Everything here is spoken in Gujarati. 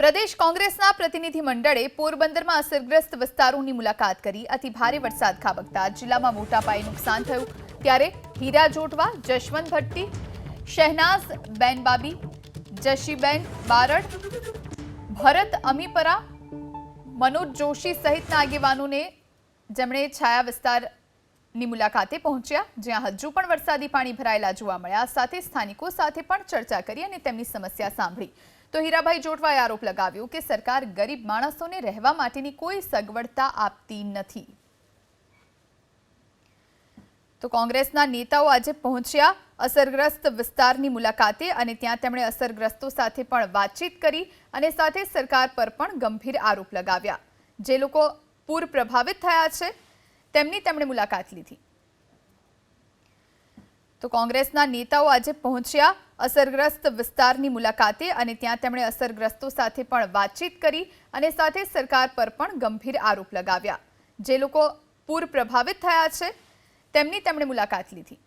પ્રદેશ કોંગ્રેસના પ્રતિનિધિમંડળે પોરબંદરમાં અસરગ્રસ્ત વિસ્તારોની મુલાકાત કરી અતિ ભારે વરસાદ ખાબકતા જિલ્લામાં મોટા પાયે નુકસાન થયું ત્યારે હીરા જોટવા, જશવંત ભટ્ટી, શહેનાઝ બેનબાબી, જશીબેન બારડ, ભરત અમીપરા, મનોજ જોશી સહિતના આગેવાનોને જેમણે છાયા વિસ્તારની મુલાકાતે પહોંચ્યા જ્યાં હજુ પણ વરસાદી પાણી ભરાયેલા જોવા મળ્યા સાથે સ્થાનિકો સાથે પણ ચર્ચા કરી અને તેમની સમસ્યા સાંભળી તો હીરાભાઈ જોટવાએ આરોપ લગાવ્યો કે સરકાર ગરીબ માણસોને રહેવા માટેની કોઈ સગવડતા આપતી નથી। તો કોંગ્રેસના નેતાઓ આજે પહોંચ્યા અસરગ્રસ્ત વિસ્તારની મુલાકાતે અને ત્યાં તેમણે અસરગ્રસ્તો સાથે પણ વાતચીત કરી અને સાથે સરકાર પર પણ ગંભીર આરોપ લગાવ્યા। જે લોકો પૂર પ્રભાવિત થયા છે તેમની તેમણે મુલાકાત લીધી। તો કોંગ્રેસના નેતાઓ આજે પહોંચ્યા અસરગ્રસ્ત વિસ્તારની મુલાકાતે અને ત્યાં તેમણે અસરગ્રસ્તો સાથે પણ વાતચીત કરી અને સાથે સરકાર પર પણ ગંભીર આરોપ લગાવ્યા। જે લોકો પૂર પ્રભાવિત થયા છે તેમની તેમણે મુલાકાત લીધી।